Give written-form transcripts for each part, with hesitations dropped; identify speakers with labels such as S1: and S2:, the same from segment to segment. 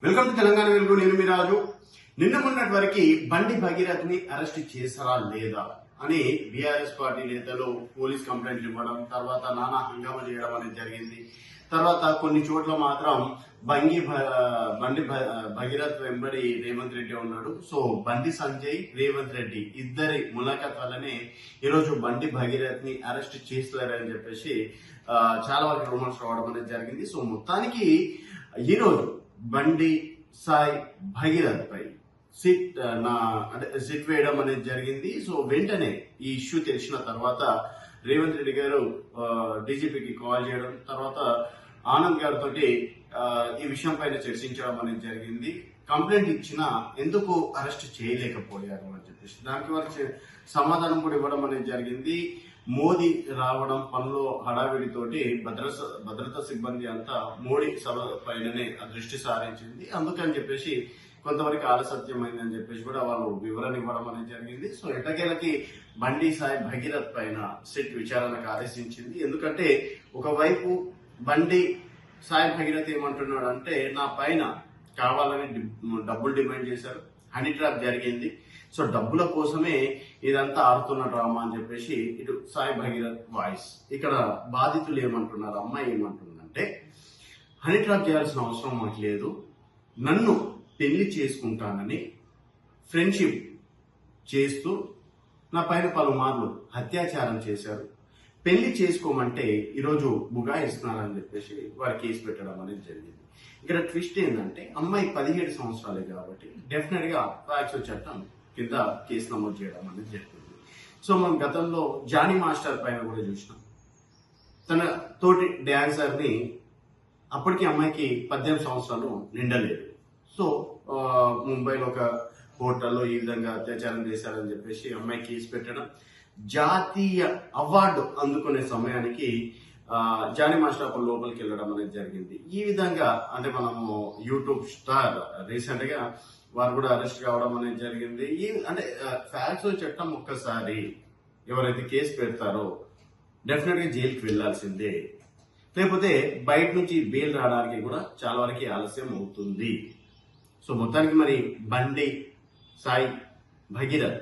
S1: Welcome to Telangana వెలుగు. నేను మీ రాజు. నిన్న మొన్నటి వరకు బండి భగీరథ్ ని అరెస్ట్ చేశారా లేదా అని బీఆర్ఎస్ పార్టీ నేతలు పోలీస్ కంప్లైంట్లు ఇవ్వడం, తర్వాత నానా హంగామా చేయడం అనేది జరిగింది. తర్వాత కొన్ని చోట్ల మాత్రం బండి భగీరథ్ వెంబడి రేవంత్ రెడ్డి ఉన్నాడు. సో బండి సంజయ్, రేవంత్ రెడ్డి ఇద్దరి ములాఖాత్ వల్లనే ఈరోజు బండి భగీరథ్ ని అరెస్ట్ చేస్తారని చెప్పేసి చాలా వరకు రూమర్స్ రావడం అనేది జరిగింది. సో మొత్తానికి ఈరోజు బండి సాయి భగీరథ్ పై సిట్ వేయడం అనేది జరిగింది. సో వెంటనే ఈ ఇష్యూ తెలిసిన తర్వాత రేవంత్ రెడ్డి గారు డీజీపీకి కాల్ చేయడం, తర్వాత ఆనంద్ గారితో ఈ విషయం పైన చర్చించడం అనేది జరిగింది. కంప్లైంట్ ఇచ్చినా ఎందుకు అరెస్ట్ చేయలేకపోయారు అని చెప్పేసి దానికి వారికి సమాధానం కూడా ఇవ్వడం అనేది జరిగింది. మోదీ రావడం పనిలో హడావిడితోటి భద్రతా సిబ్బంది అంతా మోడీ సభ పైననే దృష్టి సారించింది. అందుకని చెప్పేసి కొంతవరకు ఆలస్యమైందని చెప్పేసి కూడా వాళ్ళు వివరణ ఇవ్వడం అనేది జరిగింది. సో ఎటకేలకి బండి సాయి భగీరథ్ పైన సిట్ విచారణకు ఆదేశించింది. ఎందుకంటే ఒకవైపు బండి సాయి భగీరథ్ ఏమంటున్నాడు అంటే, నా పైన కావాలని డబ్బులు డిమాండ్ చేశారు, హనీ ట్రాప్ జరిగింది, సో డబ్బుల కోసమే ఇదంతా ఆడుతున్న డ్రామా అని చెప్పేసి ఇటు సాయి భగీరథ్ వాయిస్. ఇక్కడ బాధితులు ఏమంటున్నారు, అమ్మాయి ఏమంటుందంటే, హనీ ట్రాప్ చేయాల్సిన అవసరం మాకు లేదు, నన్ను పెళ్లి చేసుకుంటానని ఫ్రెండ్షిప్ చేస్తూ నా పైన పలుమార్లు అత్యాచారం చేశారు, పెళ్లి చేసుకోమంటే ఈరోజు బుగాయిస్తున్నారని చెప్పేసి వారి కేసు పెట్టడం అనేది జరిగింది. ఇక్కడ ట్విస్ట్ ఏంటంటే, అమ్మాయి 17 సంవత్సరాలే కాబట్టి డెఫినెట్ గా రాయచో చట్టం కింద కేసు నమోదు చేయడం అనేది జరిగింది. సో మనం గతంలో జానీ మాస్టర్ పైన కూడా చూసినాం. తన తోటి డాన్సర్ ని, అప్పటికి అమ్మాయికి 18 సంవత్సరాలు నిండలేదు, సో ముంబైలో ఒక హోటల్లో ఈ విధంగా అత్యాచారం చేశారని చెప్పేసి అమ్మాయి కేసు పెట్టడం, జాతీయ అవార్డు అందుకునే సమయానికి జానీ మాస్టర్ అప్పుడు లోపలికి వెళ్ళడం అనేది జరిగింది. ఈ విధంగా అంటే మనము యూట్యూబ్ స్టార్ రీసెంట్ గా వారు కూడా అరెస్ట్ కావడం అనేది జరిగింది. అంటే ఫ్యాక్స్ చట్టం ఒక్కసారి ఎవరైతే కేసు పెడతారో డెఫినెట్ గా జైలుకి వెళ్లాల్సిందే, లేకపోతే బయట నుంచి బెయిల్ రావడానికి కూడా చాలా వరకు ఆలస్యం అవుతుంది. సో మొత్తానికి మరి బండి సాయి భగీరథ్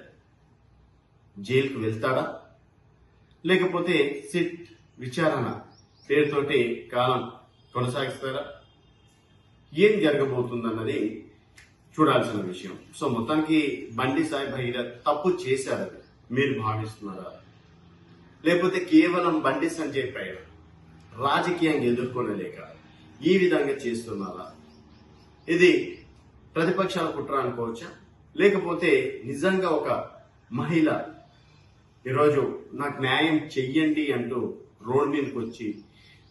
S1: జైలుకు వెళ్తాడా, లేకపోతే సిట్ విచారణ పేరుతోటి కాలం కొనసాగిస్తారా, ఏం జరగబోతుందన్నది చూడాల్సిన విషయం. సో మొత్తానికి బండి సాయి భగీరథ్ తప్పు చేశారని మీరు భావిస్తున్నారా, లేకపోతే కేవలం బండి సంజయ్ పై రాజకీయంగా ఎదుర్కొనలేక ఈ విధంగా చేస్తున్నారా, ఇది ప్రతిపక్షాల కుట్ర అనుకోవచ్చా, లేకపోతే నిజంగా ఒక మహిళ ఈరోజు నాకు న్యాయం చెయ్యండి అంటూ రోడ్ మీదకి వచ్చి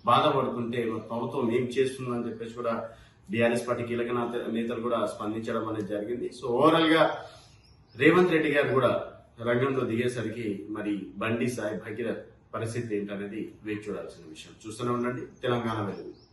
S1: బాధపడుతుంటే ప్రభుత్వం ఏం చేస్తుందని చెప్పేసి కూడా బీఆర్ఎస్ పార్టీ కీలక నేతలు కూడా స్పందించడం అనేది జరిగింది. సో ఓవరాల్ గా రేవంత్ రెడ్డి గారు కూడా రంగంలో దిగేసరికి మరి బండి సాయి భగీరథ్ పరిస్థితి ఏంటనేది వేచి చూడాల్సిన విషయం. చూస్తూనే ఉండండి తెలంగాణ వెలుగు.